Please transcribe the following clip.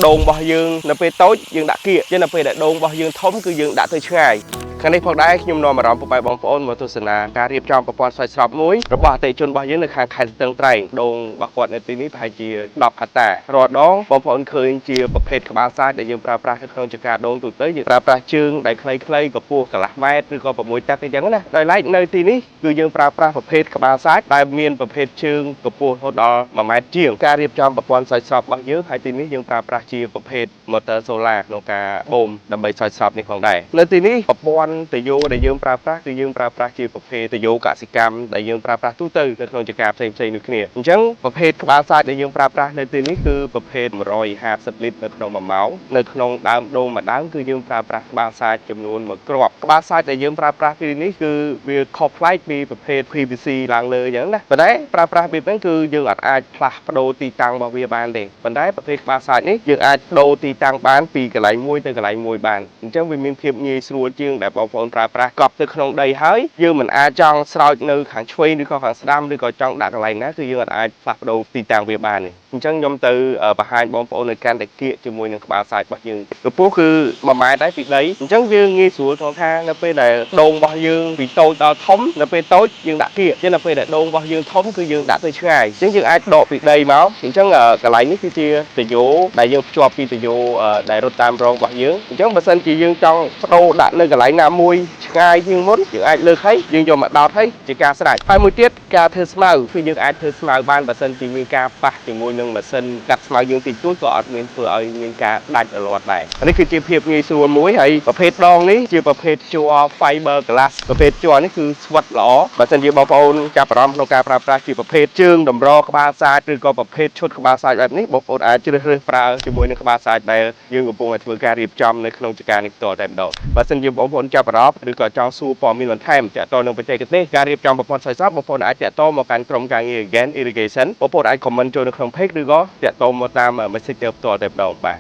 ដងរបស់យើងនៅពេលតូចយើងដាក់គៀកចឹងនៅពេលដែលដងរបស់យើងធំគឺយើងដាក់ទៅឆ្ងាយខាងនេះផងដែរខ្ញុំនាំអារម្មណ៍ពុកម៉ែបងប្អូនមកទស្សនាការរៀបចំប្រព័ន្ធស្រោចស្រពមួយរបស់អតិថិជនរបស់យើងនៅខាងខេត្តស្ទឹងត្រែងដងរបស់គាត់នៅទីនេះប្រហែលជា10ហិកតារាល់ដងបងប្អូនឃើញជាប្រភេទក្បាលសាច់ដែលយើងប្រើប្រាស់នៅក្នុងចង្ការដងទូទៅយើងប្រើប្រាស់ជើងដែលខ្លីៗកម្ពស់កន្លះម៉ែត្រឬក៏6 តឹកអញ្ចឹងណាដោយឡែកនៅទីនេះគឺយើងប្រើប្រាស់ប្រភេទក្បាលសាច់ដែលមានប្រភេទជើងកម្ពស់រហូតដល់1 ម៉ែត្រជាងការរៀបចំប្រព័ន្ធស្រោចស្រពរបស់យើងហើយទីនេះយើងប្រើប្រាស់ជាប្រភេទ motor solar ក្នុងការបូមដើម្បីស្រោចស្រពនេះផងដែរនៅទីនេះប្រព័ន្ធទយោដែលយើងប្រើប្រាស់គឺយើងប្រើប្រាស់ជាប្រភេទទយោកសិកម្មដែលយើងប្រើប្រាស់ទូទៅនៅក្នុងចង្ការផ្សេងៗដូចគ្នាអញ្ចឹងប្រភេទក្បាលសាច់ដែលយើងប្រើប្រាស់នៅទីនេះគឺប្រភេទ150លីត្រនៅក្នុង1ម៉ោងនៅក្នុងដើមដូងមួយដើមគឺយើងប្រើប្រាស់ក្បាលសាច់ចំនួន1គ្រាប់ក្បាលសាច់ដែលយើងប្រើប្រាស់ទីនេះគឺវាខុសប្លែកពីប្រភេទ PVC ឡើងលើអញ្ចឹងណាប៉ុន្តែប្រើប្រាស់វាហ្នឹងគឺយើងអាចផ្លាស់ប្ដូរទីតាំងរបស់វាបានទេប៉ុន្តែប្រភេទក្បាលសាច់នេះយើងអាចប្ដូរទីតាំងបានពីកន្លែងមួយទៅកន្លែងមួយបានអញ្ចឹងវាមានភាពងាយស្រួលជាងដែលបងប្អូនប្រើប្រាស់កប់ទៅក្នុងដីហើយយើងមិនអាចចង់ស្រោចនៅខាងឆ្វេងឬក៏ខាងស្ដាំឬក៏ចង់ដាក់កន្លែងណាគឺយើងអាចផ្លាស់ប្ដូរទីតាំងវាបានទេអញ្ចឹងខ្ញុំទៅបង្ហាញបងប្អូននៅកាន់តែគៀកជាមួយនឹងក្បាលសាច់របស់យើងកម្ពស់គឺ1 ម៉ែត្រដែរពីដីអញ្ចឹងវាងាយស្រួលក្នុងថានៅពេលដែលដងរបស់យើងពីតូចដល់ធំនៅពេលតូចយើងដាក់គៀកចឹងនៅពេលដែលដងរបស់យើងធំគឺយើងដាក់ទៅឆ្ងាយអញ្ចឹងយើងអាចដកពីដីមកអញ្ចឹងកន្លែងនេះគឺជាទយោដែលយើងភ្ជាប់ពីទយោដែលរត់តាមរងរបស់យើងអញ្ចឹងបើសិនជាយើងចង់បដូរដាក់នៅកន្លែងណាមួយឆ្ងាយជាងមុនយើងអាចលើកឲ្យយើងយកមកដោតឲ្យជាការស្រេចហើយមួយទៀតការធ្វើស្មៅគឺយើងអាចធ្វើស្មៅបានបើសិនជាមានការប៉ះជាមួយនឹងម៉ាស៊ីនកាត់ស្មៅយើងតិចតួចក៏អត់មានធ្វើឲ្យមានការដាច់រលាត់ដែរនេះគឺជាភាពងាយស្រួលមួយហើយប្រភេទដងនេះជាប្រភេទជ័រ fiber glass ប្រភេទជ័រនេះគឺស្វិតល្អបើសិនជាបងប្អូនចាប់អារម្មណ៍ក្នុងការប្រើប្រាស់ជាប្រភេទជើងតម្រក្បាលសាច់ឬក៏ប្រភេទឈុតក្បាលសាច់បែបនេះបងប្អូនអាចជ្រើសរើសប្រើជាមួយនឹងក្បាលសាច់ដែលយើងកំពុងតែធ្វើការរៀបចំនៅក្នុងចង្ការនេះផ្ទាល់តែម្ដងបើសិនជាបងប្អូនចាប់អារម្មណ៍ឬក៏ចង់សួរព័ត៌មានបន្ថែមទាក់ទងនឹងបច្ចេកទេសការរៀបចំប្រព័ន្ធស្រោចស្រពបងប្អូនអាចទាក់ទងមកកាន់ក្រុមការងារ Again Irrigation បងប្អូនអាច comment ចូលនៅក្នុង page ឬក៏ទាក់ទងមកតាម Messenger ផ្ទាល់តែម្ដងបាទ